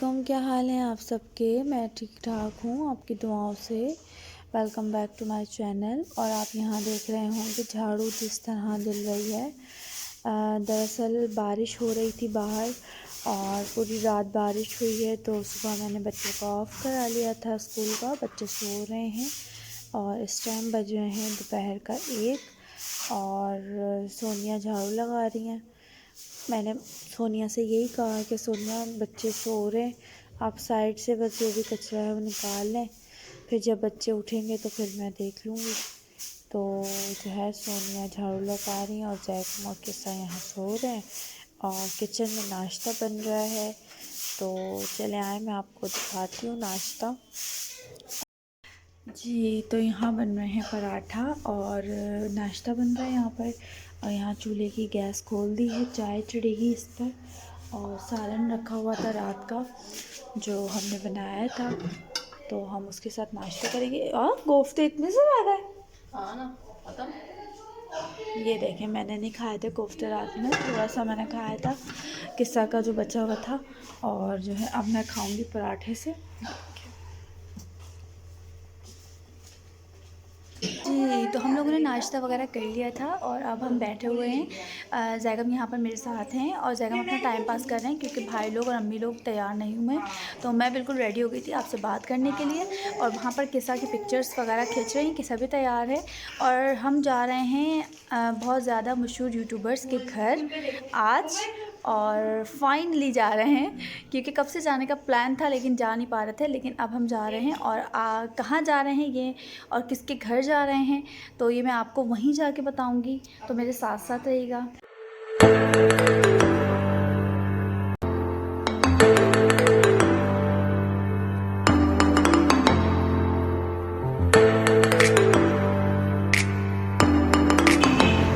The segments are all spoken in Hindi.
अस्सलामुअलैकुम, क्या हाल है आप सबके। मैं ठीक ठाक हूँ आपकी दुआओं से। Welcome back to my channel. और आप यहाँ देख रहे होंगे झाड़ू जिस तरह जल रही है। दरअसल बारिश हो रही थी बाहर और पूरी रात बारिश हुई है, तो सुबह मैंने बच्चों को ऑफ़ करा लिया था स्कूल का। बच्चे सो रहे हैं और इस टाइम बज रहे हैं दोपहर का 1 और सोनिया झाड़ू लगा रही हैं। मैंने सोनिया से यही कहा कि सोनिया बच्चे सो रहे हैं, आप साइड से बस जो भी कचरा है वो निकाल लें, फिर जब बच्चे उठेंगे तो फिर मैं देख लूँगी। तो जो है सोनिया झाड़ू लगा रही हैं और जैकम और किस्सा यहाँ सो रहे हैं और किचन में नाश्ता बन रहा है। तो चले आए, मैं आपको दिखाती हूँ नाश्ता। जी, तो यहाँ बन रहे हैं पराठा और नाश्ता बन रहा है यहाँ पर। और यहाँ चूल्हे की गैस खोल दी है, चाय चढ़ेगी इस पर। और सालन रखा हुआ था रात का जो हमने बनाया था, तो हम उसके साथ नाश्ता करेंगे। और कोफ्ते इतने से आ गए। हाँ ना, पता। ये देखें, मैंने नहीं खाए थे कोफ्ते रात में, थोड़ा सा मैंने खाया था किस्सा का जो बचा हुआ था। और जो है अब मैं खाऊंगी पराठे से। जी, तो हम लोगों ने नाश्ता वगैरह कर लिया था और अब हम बैठे हुए हैं। जैगम यहाँ पर मेरे साथ हैं और जैगम अपना टाइम पास कर रहे हैं क्योंकि भाई लोग और अम्मी लोग तैयार नहीं हुए। तो मैं बिल्कुल रेडी हो गई थी आपसे बात करने के लिए और वहाँ पर किस्सा की पिक्चर्स वगैरह खींच रही हैं। किस्सा भी तैयार है और हम जा रहे हैं बहुत ज़्यादा मशहूर यूट्यूबर्स के घर आज। और फाइनली जा रहे हैं क्योंकि कब से जाने का प्लान था लेकिन जा नहीं पा रहे थे, लेकिन अब हम जा रहे हैं। और कहाँ जा रहे हैं ये और किसके घर जा रहे हैं तो ये मैं आपको वहीं जाके बताऊंगी, तो मेरे साथ साथ रहिएगा।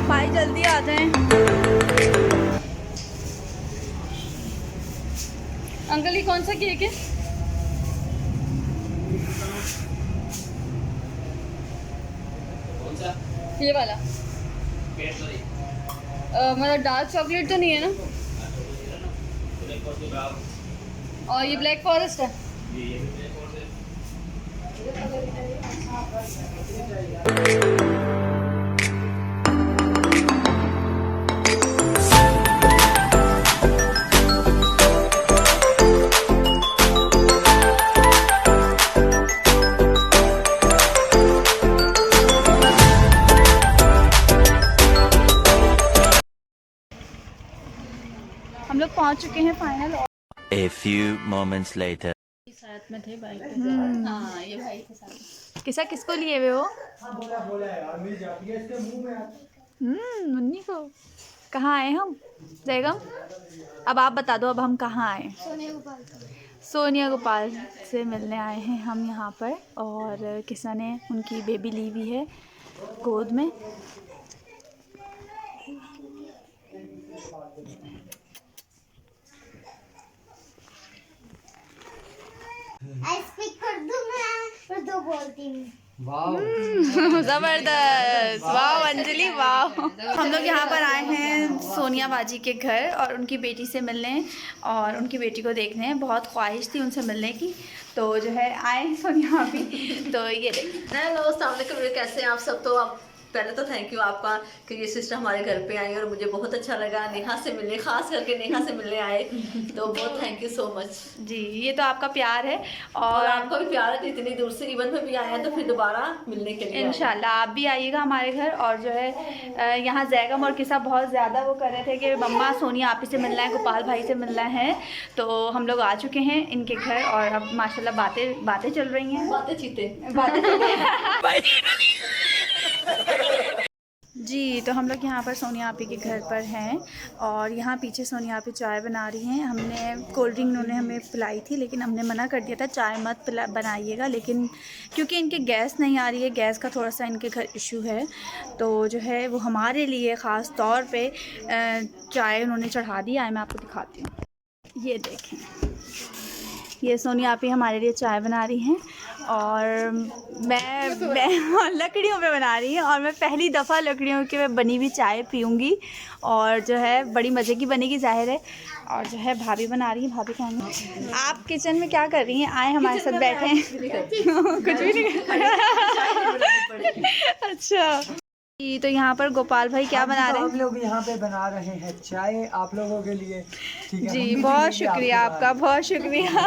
भाई जल्दी आ जाएं। अंकल ये कौन सा केक है? ये वाला मतलब डार्क चॉकलेट तो नहीं है ना? और ये ब्लैक फॉरेस्ट है। हम लोग पहुंच चुके हैं final. A few moments later. साथ में थे भाई के साथ। हाँ, ये भाई के साथ। किसा किसको लिए हुए हो? बोला यार, मिल जाती है इसके मुंह में। मुन्नी को। कहाँ आए हम जैगम? अब आप बता दो अब हम कहाँ आए। सोनिया गोपाल से मिलने आए हैं हम यहाँ पर। और किसा ने उनकी बेबी ली हुई है गोद में। कर दूं मैं तो बोलती हूँ। जबरदस्त, वाह अंजलि वाह। हम लोग यहाँ पर आए हैं सोनिया बाजी के घर और उनकी बेटी से मिलने और उनकी बेटी को देखने। बहुत ख्वाहिश थी उनसे मिलने की, तो जो है आए हैं सोनिया भी। तो ये देखिए। हेलो, अस्सलाम वालेकुम, कैसे हैं आप सब। तो आप पहले तो थैंक यू आपका कि ये सिस्टर हमारे घर पे आई और मुझे बहुत अच्छा लगा नेहा से मिलने, खास करके नेहा से मिलने आए, तो बहुत थैंक यू सो मच जी। ये तो आपका प्यार है और आपका भी प्यार है कि इतनी दूर से इवन में भी आए हैं तो फिर दोबारा मिलने के लिए इंशाल्लाह आप भी आइएगा हमारे घर। और जो है यहाँ जैगम और किसा बहुत ज़्यादा वो कर रहे थे कि मम्मा सोनिया आप ही से मिलना है, गोपाल भाई से मिलना है। तो हम लोग आ चुके हैं इनके घर और अब माशाल्लाह बातें चल रही हैं। बातें चीते जी। तो हम लोग यहाँ पर सोनिया आपी के घर पर हैं और यहाँ पीछे सोनिया आपी चाय बना रही हैं। हमने कोल्ड ड्रिंक उन्होंने हमें पिलाई थी लेकिन हमने मना कर दिया था चाय मत बनाइएगा, लेकिन क्योंकि इनके गैस नहीं आ रही है, गैस का थोड़ा सा इनके घर इशू है, तो जो है वो हमारे लिए ख़ास तौर पे चाय उन्होंने चढ़ा दी है। मैं आपको दिखाती हूँ, ये देखें। ये सोनिया आप ही हमारे लिए चाय बना रही हैं और मैं लकड़ियों पे बना रही हैं और मैं पहली दफ़ा लकड़ियों की मैं बनी हुई चाय पीऊँगी और जो है बड़ी मज़े की बनेगी ज़ाहिर है। और जो है भाभी बना रही हैं, भाभी खाएंगे। आप किचन में क्या कर रही हैं? आए हमारे साथ बैठे हैं। कुछ भी नहीं। अच्छा तो यहाँ पर गोपाल भाई क्या बना रहे हैं? हम लोग यहाँ पे बना रहे हैं चाय आप लोगों के लिए, ठीक है? जी बहुत शुक्रिया आपका, बहुत शुक्रिया।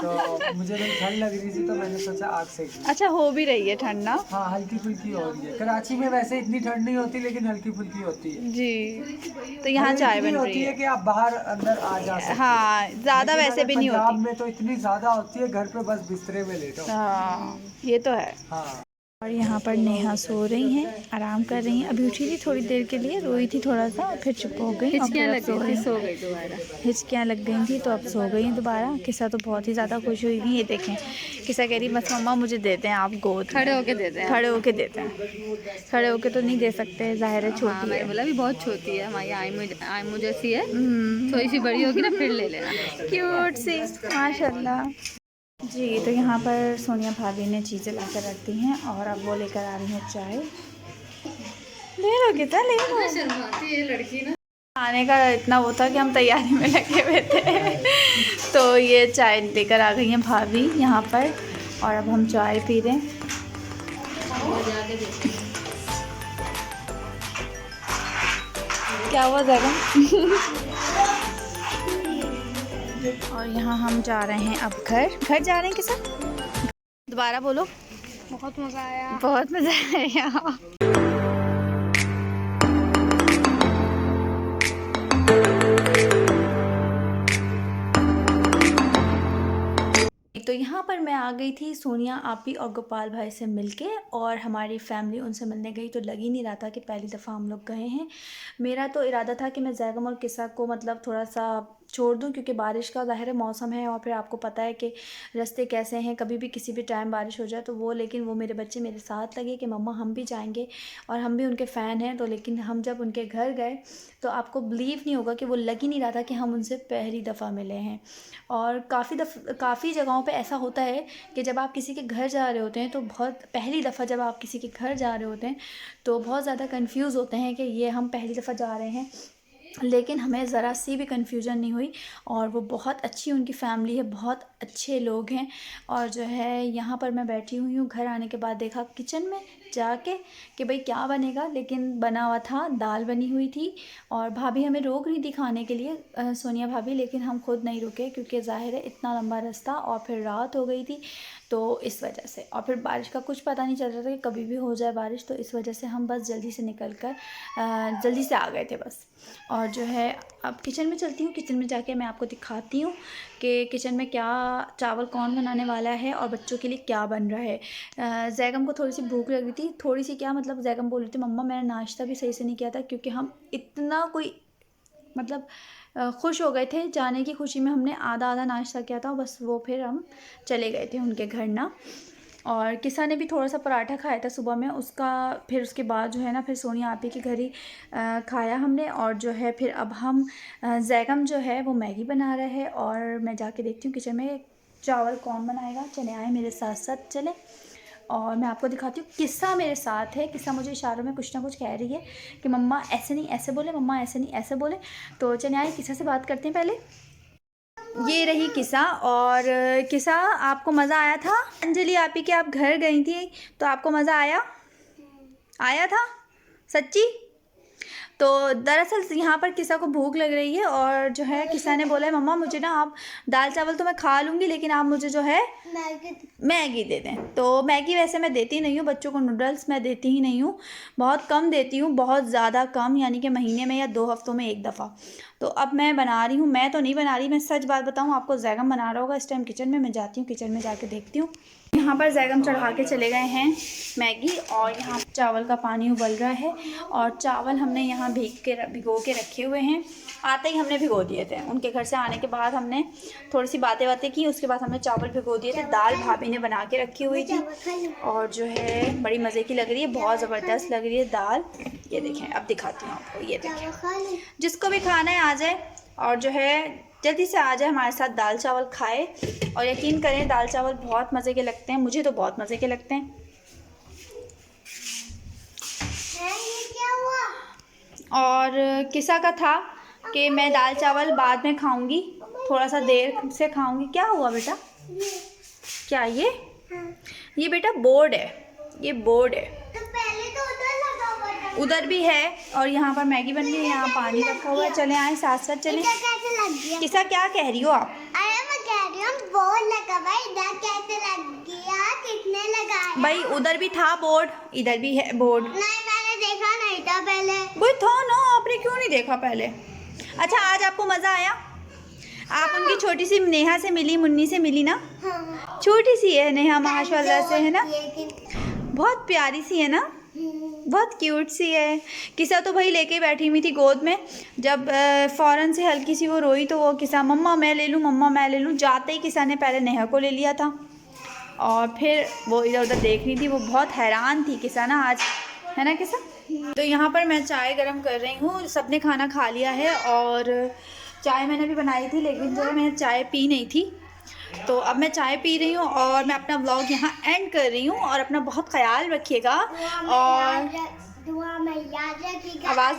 तो मुझे तो ठंड लग रही थी तो मैंने सोचा आग सेक लूं। अच्छा हो भी रही है ठंड ना? हाँ हल्की फुल्की हो रही है। कराची में वैसे इतनी ठंड नहीं होती लेकिन हल्की फुल्की होती है जी। तो यहाँ चाय बन रही है कि आप बाहर अंदर आ जा सकते हैं। हाँ ज़्यादा वैसे भी नहीं होती। पंजाब में तो इतनी ज़्यादा होती है, घर पे बस बिस्तरे में लेटो। हाँ ये तो है। हाँ और यहाँ पर नेहा सो रही हैं, आराम कर रही हैं। अभी उठी थी थोड़ी देर के लिए, रोई थी थोड़ा सा और फिर चुप हो गई। हिचकियाँ लग गई थी, सो गई दोबारा। हिचकियाँ लग गई थी तो अब सो गई हैं दोबारा। किस्सा तो बहुत ही ज़्यादा खुश हुई थी। ये देखें किस्सा कह रही बस मम्मा मुझे देते हैं आप गोद, खड़े होके देते हैं, खड़े होके देते हैं। खड़े होके तो नहीं दे सकते, ज़ाहिर है छोटी है। बोला भी बहुत छोटी है हमारी, आयमू जैसी है, थोड़ी सी बड़ी होगी ना फिर ले लेना। क्यूट सी माशाल्लाह। जी तो यहाँ पर सोनिया भाभी ने चीज़ें ला कर रख दी हैं और अब वो लेकर आ रही हैं चाय। ले लो कितना ले लो। शर्माती है लड़की ना। आने का इतना वो था कि हम तैयारी में लगे हुए थे तो ये चाय लेकर आ गई हैं भाभी यहाँ पर और अब हम चाय पी रहे हैं। क्या हुआ जगह? और यहाँ हम जा रहे हैं अब घर जा रहे हैं किसा? दोबारा बोलो। बहुत मज़ा आया, बहुत मज़ा आया यहाँ। तो यहाँ पर मैं आ गई थी सोनिया आपी और गोपाल भाई से मिलके और हमारी फैमिली उनसे मिलने गई तो लग ही नहीं रहा था कि पहली दफ़ा हम लोग गए हैं। मेरा तो इरादा था कि मैं जैगम और किस्सा को मतलब थोड़ा सा छोड़ दूं क्योंकि बारिश का ज़ाहिर मौसम है और फिर आपको पता है कि रास्ते कैसे हैं, कभी भी किसी भी टाइम बारिश हो जाए तो वो। लेकिन वो मेरे बच्चे मेरे साथ लगे कि मम्मा हम भी जाएंगे और हम भी उनके फ़ैन हैं। तो लेकिन हम जब उनके घर गए तो आपको बिलीव नहीं होगा कि वो लग ही नहीं रहा था कि हम उनसे पहली दफ़ा मिले हैं। और काफ़ी जगहों पे ऐसा होता है कि जब आप किसी के घर जा रहे होते हैं तो बहुत पहली दफ़ा जब आप किसी के घर जा रहे होते हैं तो बहुत ज़्यादा कंफ्यूज होते हैं कि ये हम पहली दफ़ा जा रहे हैं। लेकिन हमें ज़रा सी भी कन्फ्यूजन नहीं हुई और वो बहुत अच्छी उनकी फ़ैमिली है, बहुत अच्छे लोग हैं। और जो है यहाँ पर मैं बैठी हुई हूँ, घर आने के बाद देखा किचन में जाके कि भाई क्या बनेगा, लेकिन बना हुआ था, दाल बनी हुई थी। और भाभी हमें रोक रही थी खाने के लिए, सोनिया भाभी, लेकिन हम खुद नहीं रुके क्योंकि ज़ाहिर है इतना लंबा रास्ता और फिर रात हो गई थी तो इस वजह से। और फिर बारिश का कुछ पता नहीं चल रहा था कि कभी भी हो जाए बारिश, तो इस वजह से हम बस जल्दी से निकल कर जल्दी से आ गए थे बस। और जो है अब किचन में चलती हूँ, किचन में जाके मैं आपको दिखाती हूँ कि किचन में क्या चावल कौन बनाने वाला है और बच्चों के लिए क्या बन रहा है। जैगम को थोड़ी सी भूख लग रही थी, थोड़ी सी क्या मतलब जैगम बोल रही थी मम्मा मैंने नाश्ता भी सही से नहीं किया था क्योंकि हम इतना कोई मतलब खुश हो गए थे जाने की खुशी में, हमने आधा नाश्ता किया था बस, वो फिर हम चले गए थे उनके घर ना। और किसा ने भी थोड़ा सा पराठा खाया था सुबह में, उसका फिर उसके बाद जो है ना फिर सोनिया आपी के घर ही खाया हमने। और जो है फिर अब हम जैगम जो है वो मैगी बना रहा है और मैं जाके देखती हूँ किचन में चावल कौन बनाएगा। चले आए मेरे साथ साथ चले और मैं आपको दिखाती हूँ। किस्सा मेरे साथ है, किस्सा मुझे इशारों में कुछ ना कुछ कह रही है कि मम्मा ऐसे नहीं ऐसे बोले, मम्मा ऐसे नहीं ऐसे बोले। तो चले आए किस्सा से बात करते हैं पहले। ये रही किस्सा। और किस्सा आपको मज़ा आया था? अंजलि आपी के आप घर गई थी तो आपको मज़ा आया था सच्ची? तो दरअसल यहाँ पर किस्सा को भूख लग रही है और जो है किस्सा ने बोला है मम्मा मुझे ना आप दाल चावल तो मैं खा लूँगी लेकिन आप मुझे जो है मैगी दे दें। तो मैगी वैसे मैं देती नहीं हूँ बच्चों को, नूडल्स मैं देती ही नहीं हूँ, बहुत कम देती हूँ, बहुत ज़्यादा कम, यानी कि महीने में या 2 हफ्तों में एक दफ़ा। तो अब मैं बना रही हूँ, मैं तो नहीं बना रही, मैं सच बात बताऊँ आपको, जैगम बना रहा होगा इस टाइम किचन में। मैं जाती हूँ किचन में जाके देखती हूँ। यहाँ पर जैगम चढ़ा के चले गए हैं मैगी और यहाँ चावल का पानी उबल रहा है और चावल हमने यहाँ भिगो के रखे हुए हैं। आते ही हमने भिगो दिए थे, उनके घर से आने के बाद हमने थोड़ी सी बातें की, उसके बाद हमने चावल भिगो दिए थे। दाल भाभी ने बना के रखी हुई थी और जो है बड़ी मज़े की लग रही है, बहुत ज़बरदस्त लग रही है दाल। ये देखें, अब दिखाती हूँ आपको, ये देखें, जिसको भी खाना है आ जाए। और जो है जल्दी से आ जाए हमारे साथ दाल चावल खाए। और यकीन करें दाल चावल बहुत मज़े के लगते हैं, मुझे तो बहुत मज़े के लगते हैं। ये क्या हुआ? और किसा का था कि मैं दाल चावल बाद में खाऊंगी, थोड़ा सा देर से खाऊंगी। क्या हुआ बेटा? क्या ये बेटा बोर्ड है, ये बोर्ड है। तो पहले तो उधर लगा हुआ था। उधर भी है और यहाँ पर मैगी बन रही है, यहाँ पानी रखा हुआ है। चले आए साथ साथ चले। इधर कैसे लग गया? किसा क्या कह रही हो आप? अरे मैं कह रही हूँ बोर्ड लगा हुआ है, इधर कैसे लग गया? कितने लगाया? भाई उधर भी था बोर्ड, इधर भी है बोर्ड। नहीं मैंने देखा नहीं था पहले। वो था ना, आपने क्यों नहीं देखा पहले? अच्छा आज आपको मज़ा आया? आप उनकी छोटी सी नेहा से मिली, मुन्नी से मिली ना? हाँ। छोटी सी है नेहा माशाल्लाह से, है ना? लेकिन बहुत प्यारी सी है ना, बहुत क्यूट सी है। किसा तो भाई लेके बैठी हुई थी गोद में, जब फ़ौरन से हल्की सी वो रोई तो वो किसा मम्मा मैं ले लूँ, मम्मा मैं ले लूँ। जाते ही किसा ने पहले नेहा को ले लिया था और फिर वो इधर उधर देख रही थी। वो बहुत हैरान थी किसा ना आज, है ना किसा? तो यहाँ पर मैं चाय गरम कर रही हूँ। सबने खाना खा लिया है और चाय मैंने भी बनाई थी, लेकिन जो है मैंने चाय पी नहीं थी, तो अब मैं चाय पी रही हूँ और मैं अपना व्लॉग यहाँ एंड कर रही हूँ। और अपना बहुत ख्याल रखिएगा और दुआ में याद रखिएगा। आवाज़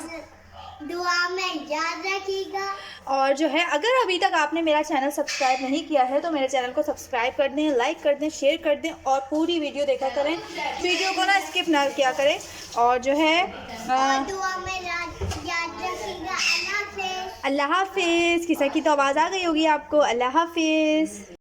दुआ में याद रखिएगा। और जो है अगर अभी तक आपने मेरा चैनल सब्सक्राइब नहीं किया है तो मेरे चैनल को सब्सक्राइब कर दें, लाइक कर दें, शेयर कर दें और पूरी वीडियो देखा करें। वीडियो को ना स्किप ना किया करें। और जो है दुआ में याद रखिएगा। अल्लाह हाफिज़। अल्लाह हाफिज़। किसी की तो आवाज़ आ गई होगी आपको। अल्लाह हाफिज़।